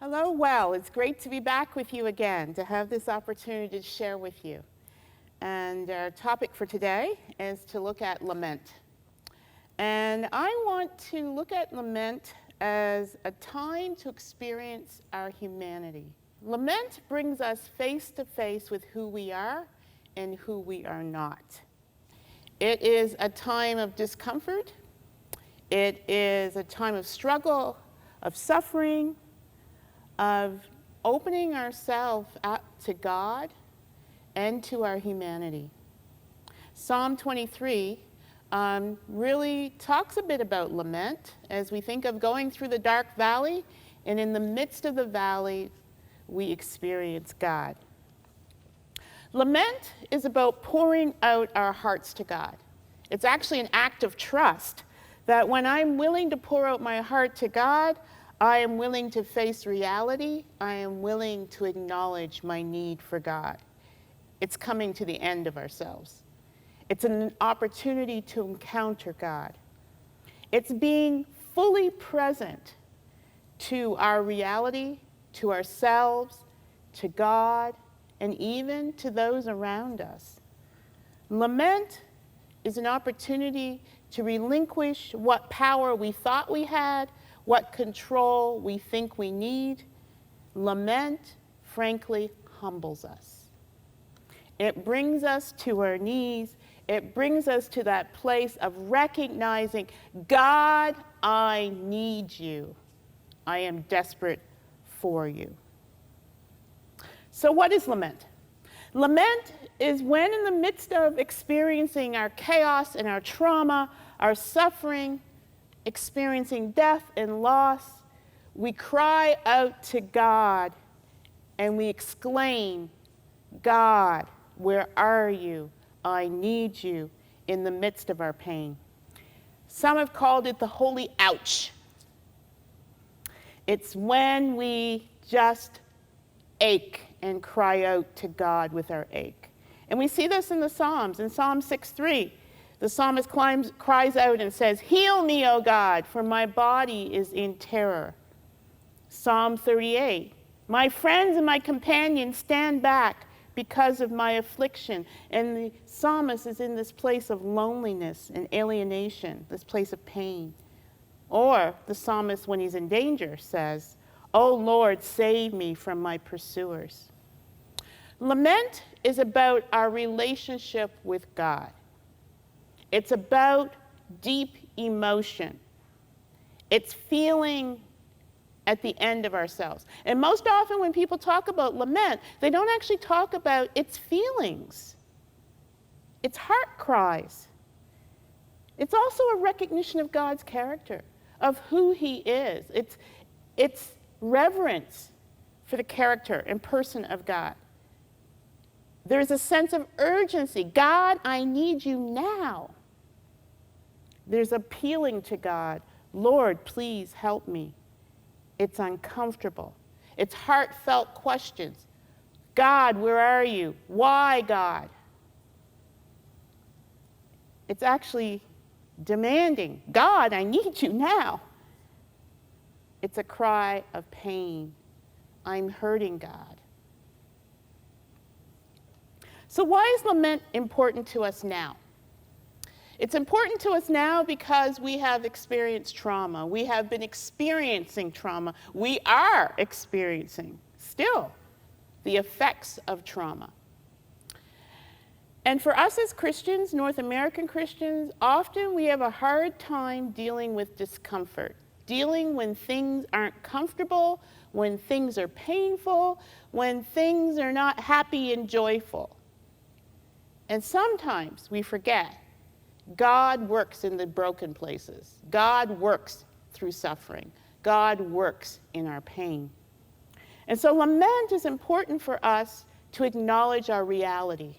Hello, well, it's great to be back with you again, to have this opportunity to share with you. And our topic for today is to look at lament. And I want to look at lament as a time to experience our humanity. Lament brings us face to face with who we are and who we are not. It is a time of discomfort. It is a time of struggle, of suffering, of opening ourselves up to God and to our humanity. Psalm 23 really talks a bit about lament as we think of going through the dark valley, and in the midst of the valley, we experience God. Lament is about pouring out our hearts to God. It's actually an act of trust that when I'm willing to pour out my heart to God, I am willing to face reality. I am willing to acknowledge my need for God. It's coming to the end of ourselves. It's an opportunity to encounter God. It's being fully present to our reality, to ourselves, to God, and even to those around us. Lament is an opportunity to relinquish what power we thought we had, what control we think we need. Lament, frankly, humbles us. It brings us to our knees. It brings us to that place of recognizing, God, I need you. I am desperate for you. So what is lament? Lament is when in the midst of experiencing our chaos and our trauma, our suffering, experiencing death and loss, we cry out to God and we exclaim, God, where are you? I need you in the midst of our pain. Some have called it the holy ouch. It's when we just ache and cry out to God with our ache. And we see this in the Psalms. In Psalm 6:3, the psalmist cries out and says, heal me, O God, for my body is in terror. Psalm 38, my friends and my companions stand back because of my affliction. And the psalmist is in this place of loneliness and alienation, this place of pain. Or the psalmist, when he's in danger, says, O Lord, save me from my pursuers. Lament is about our relationship with God. It's about deep emotion. It's feeling at the end of ourselves. And most often when people talk about lament, they don't actually talk about its feelings. It's heart cries. It's also a recognition of God's character, of who he is. It's reverence for the character and person of God. There's a sense of urgency. God, I need you now. There's appealing to God. Lord, please help me. It's uncomfortable. It's heartfelt questions. God, where are you? Why, God? It's actually demanding, God, I need you now. It's a cry of pain. I'm hurting, God. So why is lament important to us now? It's important to us now because we have experienced trauma. We have been experiencing trauma. We are experiencing still the effects of trauma. And for us as Christians, North American Christians, often we have a hard time dealing with discomfort, dealing when things aren't comfortable, when things are painful, when things are not happy and joyful. And sometimes we forget God works in the broken places. God works through suffering. God works in our pain. And so lament is important for us to acknowledge our reality.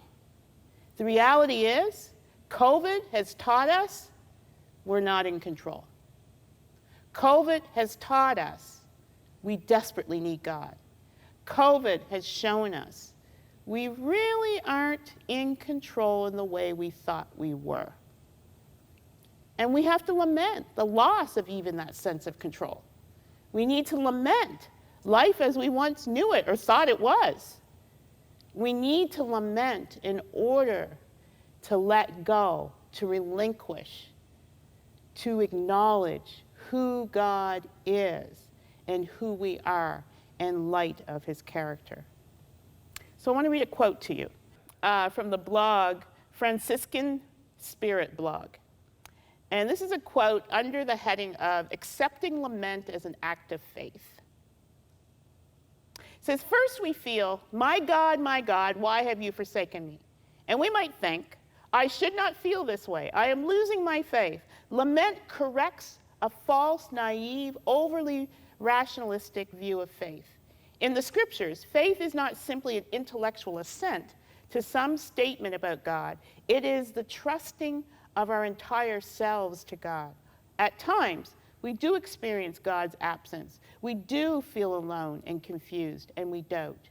The reality is, COVID has taught us we're not in control. COVID has taught us we desperately need God. COVID has shown us we really aren't in control in the way we thought we were. And we have to lament the loss of even that sense of control. We need to lament life as we once knew it or thought it was. We need to lament in order to let go, to relinquish, to acknowledge who God is and who we are in light of his character. So I want to read a quote to you from the blog, Franciscan Spirit blog. And this is a quote under the heading of accepting lament as an act of faith. It says, first we feel, my God, why have you forsaken me? And we might think, I should not feel this way. I am losing my faith. Lament corrects a false, naive, overly rationalistic view of faith. In the scriptures, faith is not simply an intellectual assent to some statement about God. It is the trusting of our entire selves to God. At times, we do experience God's absence. We do feel alone and confused, and we doubt.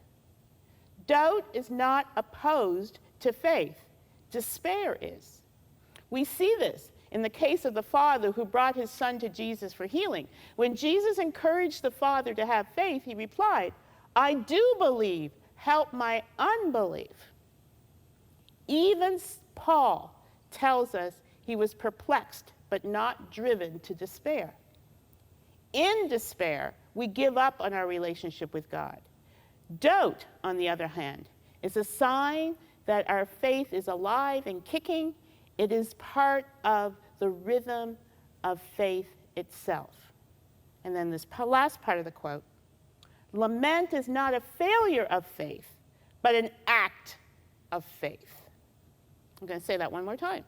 Doubt is not opposed to faith. Despair is. We see this in the case of the father who brought his son to Jesus for healing. When Jesus encouraged the father to have faith, he replied, I do believe, help my unbelief. Even Paul tells us he was perplexed but not driven to despair. In despair, we give up on our relationship with God. Doubt, on the other hand, is a sign that our faith is alive and kicking. It is part of the rhythm of faith itself. And then this last part of the quote, lament is not a failure of faith, but an act of faith. I'm going to say that one more time.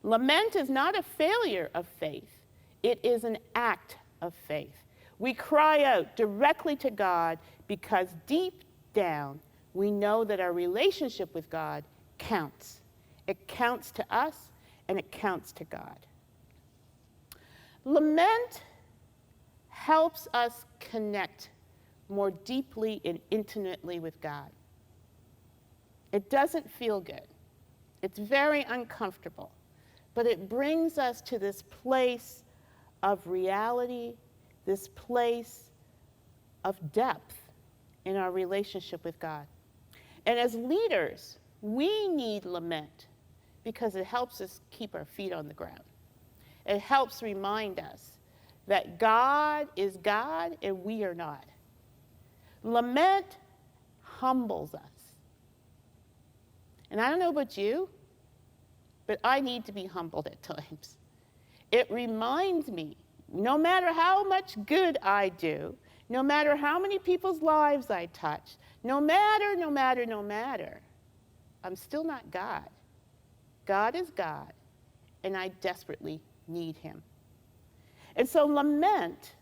Lament is not a failure of faith. It is an act of faith. We cry out directly to God because deep down we know that our relationship with God counts. It counts to us and it counts to God. Lament helps us connect more deeply and intimately with God. It doesn't feel good. It's very uncomfortable, but it brings us to this place of reality, this place of depth in our relationship with God. And as leaders, we need lament because it helps us keep our feet on the ground. It helps remind us that God is God and we are not. Lament humbles us. And I don't know about you, but I need to be humbled at times. It reminds me, no matter how much good I do, no matter how many people's lives I touch, no matter, I'm still not God. God is God, and I desperately need him. And so lament,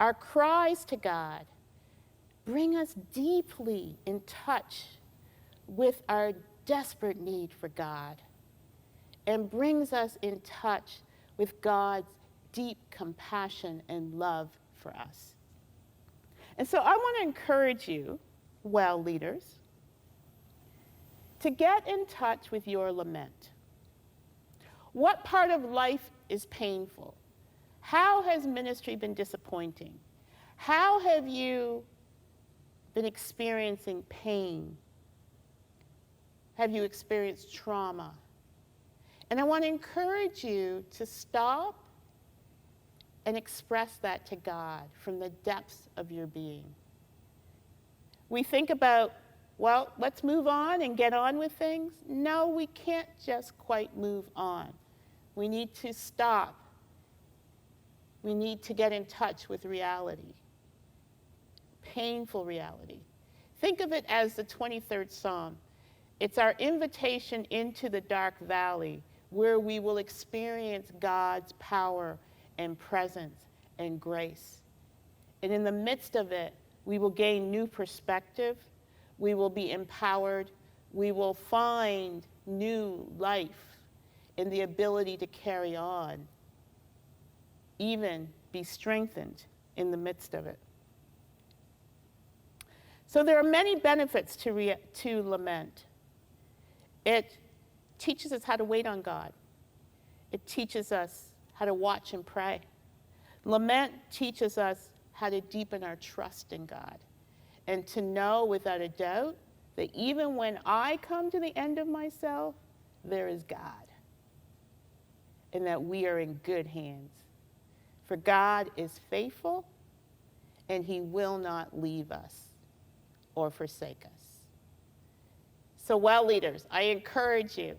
our cries to God, bring us deeply in touch with our desperate need for God and brings us in touch with God's deep compassion and love for us. And so I want to encourage you, well leaders, to get in touch with your lament. What part of life is painful? How has ministry been disappointing? How have you been experiencing pain? Have you experienced trauma? And I want to encourage you to stop and express that to God from the depths of your being. We think about, well, let's move on and get on with things. No, we can't just quite move on. We need to stop. We need to get in touch with reality, painful reality. Think of it as the 23rd Psalm. It's our invitation into the dark valley where we will experience God's power and presence and grace. And in the midst of it, we will gain new perspective. We will be empowered. We will find new life and the ability to carry on, even be strengthened in the midst of it. So there are many benefits to lament. It teaches us how to wait on God. It teaches us how to watch and pray. Lament teaches us how to deepen our trust in God, and to know without a doubt that even when I come to the end of myself, there is God, and that we are in good hands. For God is faithful, and he will not leave us or forsake us. So, well, leaders, I encourage you,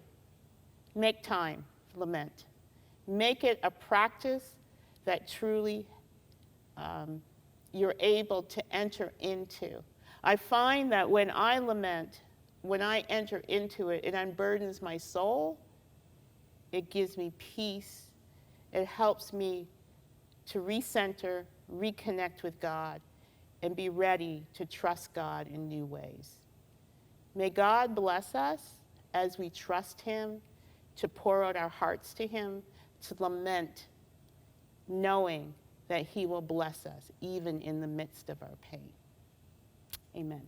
make time to lament. Make it a practice that truly you're able to enter into. I find that when I lament, when I enter into it, it unburdens my soul. It gives me peace. It helps me to recenter, reconnect with God, and be ready to trust God in new ways. May God bless us as we trust him, to pour out our hearts to him, to lament, knowing that he will bless us even in the midst of our pain. Amen.